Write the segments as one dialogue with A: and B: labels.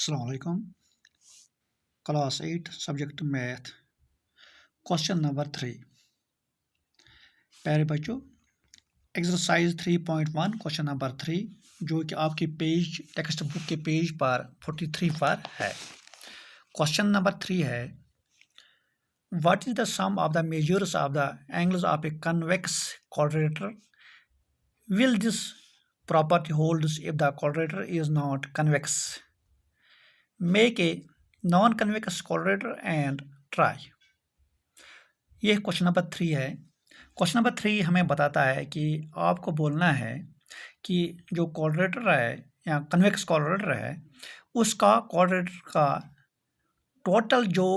A: अस्सलाम वालेकुम। Class 8 subject math question number 3। प्यारे बच्चों, एक्सरसाइज 3.1 क्वेश्चन नंबर 3 जो कि आपकी पेज टेक्स्ट बुक के पेज पर 43 पर है। क्वेश्चन नंबर 3 है, what is the sum of the measures of the angles of a convex quadrature? Will this property holds if the quadrature is not convex? Make a non-convex quadrature and try। ये question number 3 है। Question number 3 हमें बताता है कि आपको बोलना है कि जो क्वाड्रेटर है या कन्वेक्स क्वाड्रेटर है उसका क्वाड्रेटर का टोटल जो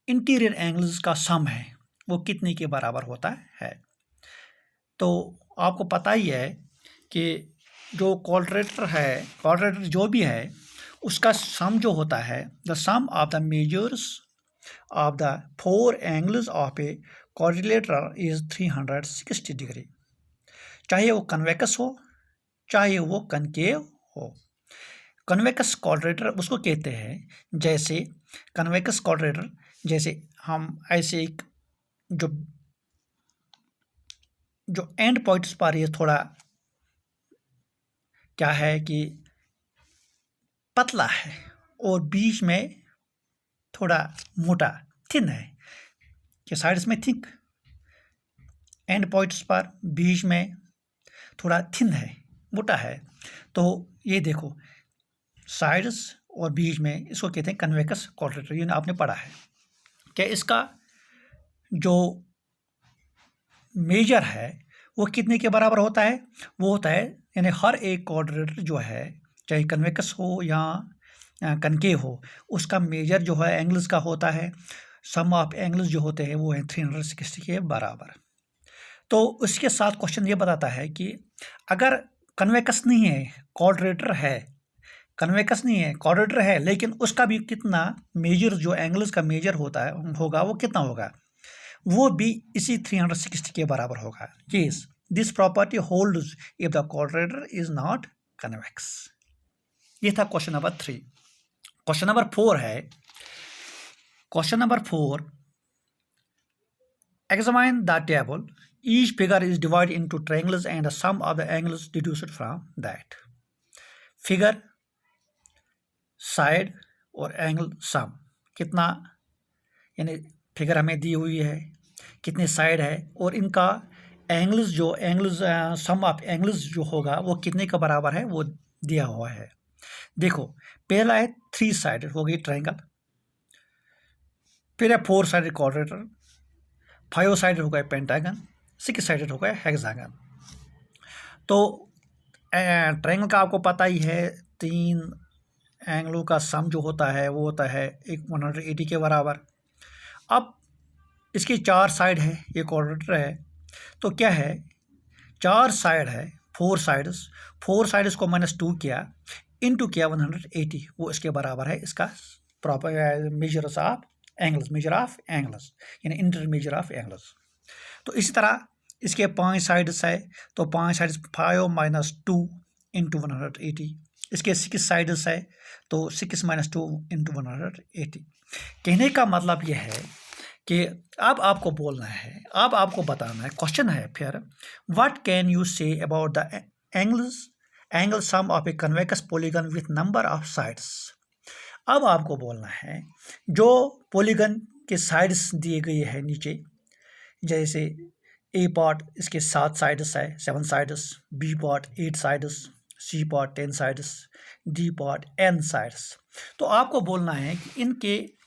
A: इंटीरियर एंगल्स का सम है वो कितने के बराबर होता है। तो आपको पता ही है कि जो क्वाड्रेटर जो भी है उसका सम जो होता है, the sum of the measures of the 4 angles of a quadrilateral is 360 degree. चाहे वो कन्वेक्स हो चाहे वो कनकेव हो। कन्वेक्स क्वाड्रेटर उसको कहते हैं, जैसे कन्वेक्स क्वाड्रेटर जैसे हम ऐसे एक जो एंड पॉइंट्स पर ये थोड़ा क्या है कि पतला है और बीच में थोड़ा मोटा थिन है कि साइड्स में थिक, एंड पॉइंट्स पर बीच में थोड़ा थिन है, मोटा है। तो ये देखो साइड्स और बीच में इसको कहते हैं कन्वेक्स क्वाड्रेटर। ये आपने पढ़ा है। क्या इसका जो मेजर है वो कितने के बराबर होता है? वो होता है यानी हर एक क्वाड्रेटर जो है चाहे कन्वेक्स हो या कनकेव हो उसका मेजर जो है एंगल्स का होता है, सम ऑफ एंगल्स जो होते हैं वो है 360 के बराबर। तो उसके साथ क्वेश्चन ये बताता है कि अगर कन्वेक्स नहीं है क्वाड्रेटर है, कन्वेक्स नहीं है क्वाड्रेटर है लेकिन उसका भी कितना मेजर जो एंगल्स का मेजर होगा वो कितना होगा, वो भी इसी 360 के बराबर होगा। Yes, this property holds if the क्वाड्रेटर is not convex. ये था क्वेश्चन नंबर 3। क्वेश्चन नंबर 4 है, question number 4, examine the table. Each figure is divided into triangles and the sum of the angles deduced from that. Figure, side और angle sum कितना, यानी figure हमें दी हुई है कितने साइड है और इनका एंगल्स सम ऑफ एंगल्स जो होगा वो कितने का बराबर है वो दिया हुआ है। देखो पहला है 3 साइडेड हो गई ट्रायंगल, फिर है 4 साइडेड क्वाड्रेटर, 5 साइडेड हो गए पेंटागन, 6 साइडेड हो गए हेक्सागन। तो ट्रायंगल का आपको पता ही है 3 एंगलों का सम जो होता है वो होता है 180 के बराबर। अब इसकी 4 साइड है, ये क्वाड्रेटर है तो क्या है 4 साइड है 4 साइड्स को -2 किया इनटू किया 180, वो इसके बराबर है इसका प्रॉपर मेजर ऑफ एंगल्स यानी इंटर मेजर ऑफ एंगल्स। तो इसी तरह इसके 5 साइड्स है तो 5 साइड्स 5 - 2 इंटू 180। इसके 6 साइड्स है तो 6 - 2 इंटू 180। कहने का मतलब यह है कि अब आपको बोलना है, अब आपको बताना है, क्वेश्चन है फिर, what can you say about the angle sum of a convex polygon with number of sides. अब आपको बोलना है जो पॉलीगन के साइड्स दिए गए हैं नीचे, जैसे ए पार्ट इसके 7 साइड्स है 7 sides, B part 8 sides, C part 10 sides, D part n sides. तो आपको बोलना है कि इनके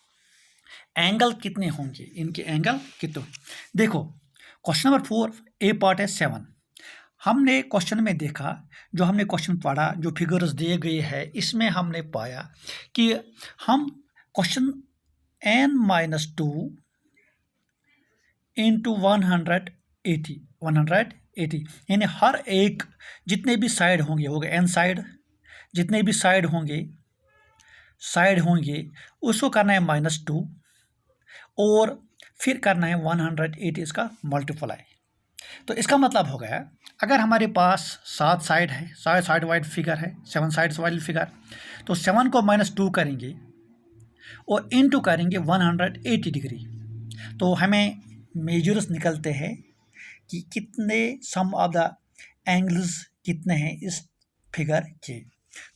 A: एंगल कितने होंगे, इनके एंगल कितने। देखो क्वेश्चन नंबर 4 ए पार्ट है 7। हमने क्वेश्चन में देखा, जो हमने क्वेश्चन पढ़ा, जो फिगर्स दिए गए हैं इसमें हमने पाया कि हम क्वेश्चन n-2 इंटू 180 यानी हर एक जितने भी साइड होंगे हो गए n साइड, जितने भी साइड होंगे उसको करना है -2 और फिर करना है 180 इसका मल्टीप्लाई। तो इसका मतलब हो गया, अगर हमारे पास 7 साइड है, 7 साइड वाइड फिगर है, 7 साइड्स वाली फिगर, तो 7 को -2 करेंगे और इनटू करेंगे 180 डिग्री, तो हमें मेजर्स निकलते हैं कि कितने सम ऑफ द एंगल्स कितने हैं इस फिगर के।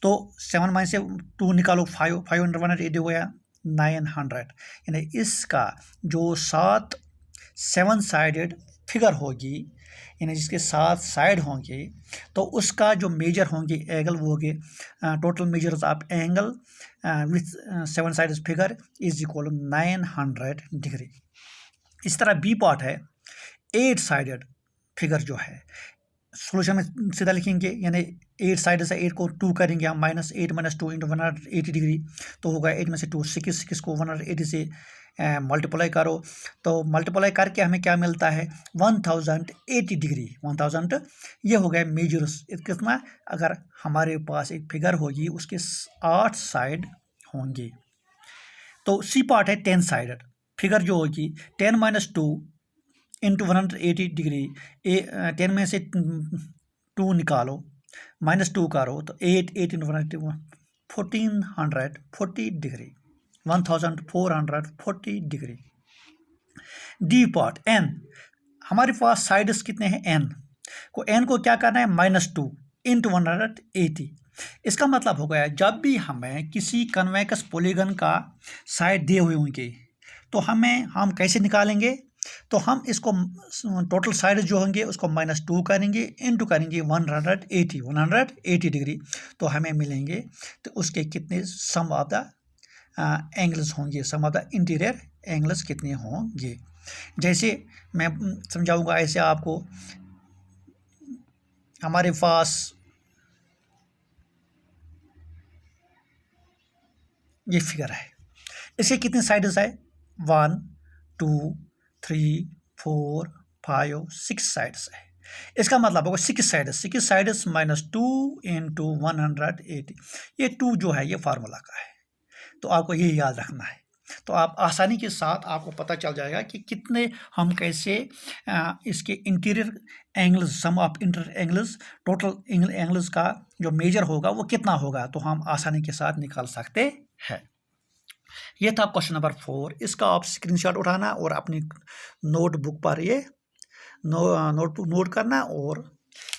A: तो 7 में से 2 निकालो, 5 5 180 हो गया 900, यानी इसका जो 7 साइडेड फिगर होगी, यानी जिसके 7 साइड होंगे, तो उसका जो मेजर होंगे एंगल वो होंगे total measures of angle with 7 side figure is equal 900 degree. इस तरह बी पार्ट है 8 साइडेड फिगर जो है, सोल्यूशन में सीधा लिखेंगे, यानी 8 साइड से 8 को 2 करेंगे हम, -8 - 2 इंटू 180 डिग्री, तो होगा 8 में से 2 6 को 180 से मल्टीप्लाई करो, तो मल्टीप्लाई करके हमें क्या मिलता है 1080 डिग्री। 1000 ये हो गया मेजर्स कितना, अगर हमारे पास एक फिगर होगी उसके 8 साइड होंगे। तो सी पार्ट है 10 साइडेड फिगर जो होगी, 10 - 2 इंटू 180 डिग्री, 10 में से 2 निकालो, -2 करो, तो 8 into 180 1440 degree, 1440 degree. D part N, हमारे पास साइड्स कितने हैं एन को क्या करना है -2 इंटू 180। इसका मतलब हो गया जब भी हमें किसी कन्वेक्स पॉलीगन का साइड दिए हुए होंगे तो हम कैसे निकालेंगे, तो हम इसको टोटल साइड जो होंगे उसको -2 करेंगे, इंटू करेंगे 180 डिग्री, तो हमें मिलेंगे, तो उसके कितने सम ऑफ द एंगल्स होंगे, सम ऑफ द इंटीरियर एंगल्स कितने होंगे। जैसे मैं समझाऊंगा ऐसे आपको, हमारे पास ये फिगर है, इसके कितने साइड्स है 1 2 3 4 5 6 साइड्स है। इसका मतलब होगा 6 साइड्स -2 इंटू 180, ये 2 जो है ये फार्मूला का है, तो आपको ये याद रखना है, तो आप आसानी के साथ आपको पता चल जाएगा कि कितने हम कैसे इसके interior angles, sum of interior angles, total angles का जो मेजर होगा वो कितना होगा, तो हम आसानी के साथ निकाल सकते हैं। ये था क्वेश्चन नंबर 4। इसका आप स्क्रीनशॉट उठाना और अपनी नोटबुक पर ये नोट करना। और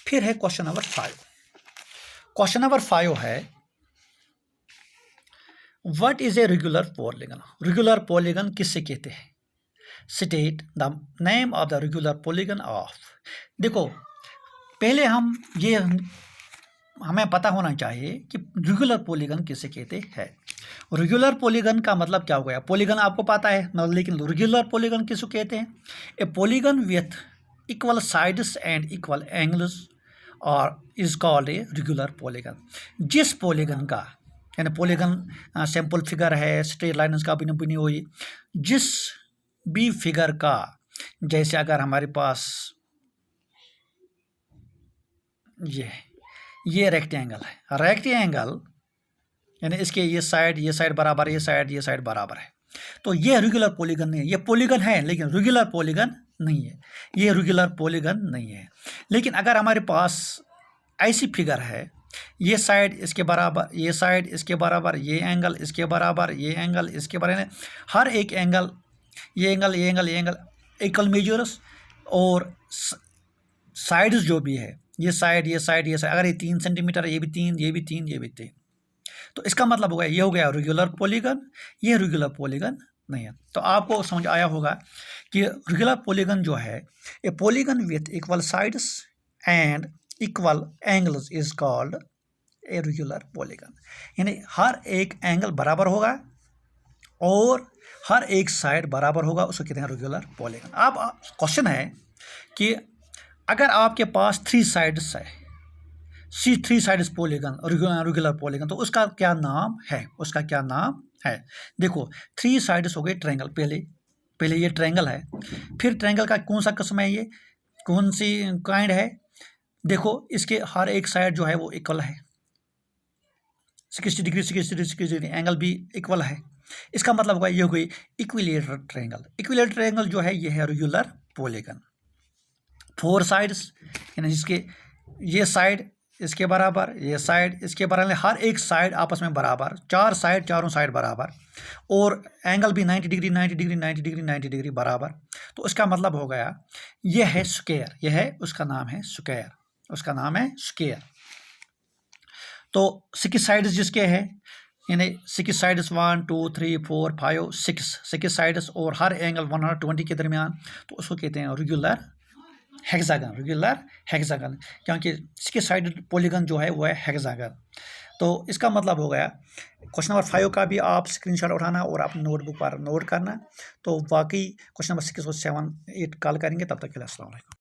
A: फिर है क्वेश्चन नंबर 5। क्वेश्चन नंबर 5 है what is a regular polygon. Regular polygon किससे कहते हैं, state the name of the regular polygon of. देखो पहले हमें पता होना चाहिए कि रेगुलर पॉलीगन किसे कहते हैं। रेगुलर पॉलीगन का मतलब क्या हो गया, पॉलीगन आपको पता है, लेकिन रेगुलर पॉलीगन किसको कहते हैं, a polygon with equal sides and equal angles और is called a regular polygon. जिस पॉलीगन का, यानी पॉलीगन सैंपल फिगर है, स्ट्रेट लाइन्स का बनी हुई, जिस भी फिगर का, जैसे अगर हमारे पास ये रेक्टेंगल है, रेक्टेंगल यानी इसके ये साइड बराबर, ये साइड बराबर है, तो ये रेगुलर पॉलीगन नहीं है। ये पॉलीगन है लेकिन रेगुलर पॉलीगन नहीं है, ये रेगुलर पॉलीगन नहीं है। लेकिन अगर हमारे पास ऐसी फिगर है, ये साइड इसके बराबर, ये साइड इसके बराबर, ये एंगल इसके बराबर, ये एंगल इसके बराबर, हर एक एंगल, ये एंगल इक्वल मेजर्स, और साइड्स जो भी है, ये साइड अगर ये 3 सेंटीमीटर, ये भी 3, ये भी 3, ये भी 3, तो इसका मतलब हो गया ये हो गया रेगुलर पॉलीगन, ये रेगुलर पॉलीगन नहीं है। तो आपको समझ आया होगा कि रेगुलर पॉलीगन जो है, ए polygon with equal sides and equal angles is called a regular polygon. यानी हर एक एंगल बराबर होगा और हर एक साइड बराबर होगा, उसको कहते हैं रेगुलर पॉलीगन। अब क्वेश्चन है कि अगर आपके पास 3 साइड्स है, 3 साइड्स पॉलीगन, रेगुलर पॉलीगन, तो उसका क्या नाम है, देखो 3 साइड्स हो गए ट्रायंगल। पहले ये ट्रायंगल है, फिर ट्रायंगल का कौन सा किस्म है, ये कौन सी काइंड है, देखो इसके हर एक साइड जो है वो इक्वल है, 60 डिग्री एंगल भी इक्वल है। इसका मतलब होगा ये हो गई इक्विलेटरल ट्रायंगल। इक्विलेटरल ट्रायंगल जो है ये है रेगुलर पॉलीगन। 4 साइड्स, यानी जिसके ये साइड इसके बराबर, ये साइड इसके बराबर, हर एक साइड आपस में बराबर, 4 साइड, चारों साइड बराबर, और एंगल भी 90 डिग्री 90 डिग्री 90 डिग्री 90 डिग्री बराबर। तो इसका मतलब हो गया यह है स्क्वायर, यह है उसका नाम है स्क्वायर, उसका नाम है स्क्वायर। तो 6 साइड्स जिसके हैं, यानी 6 साइड्स 1 2 3 4 5 6 साइड्स और हर एंगल 120 के दरमियान, तो उसको कहते हैं रेगुलर हेक्सागन, रेगुलर हेक्सागन, क्योंकि 6 साइडेड पॉलीगन जो है वो है हेक्सागन। तो इसका मतलब हो गया क्वेश्चन नंबर 5 का भी आप स्क्रीनशॉट उठाना और अपनी नोटबुक पर नोट करना। तो बाकी क्वेश्चन नंबर 6 और 7 8 कॉल करेंगे। तब तक के लिए अस्सलाम वालेकुम।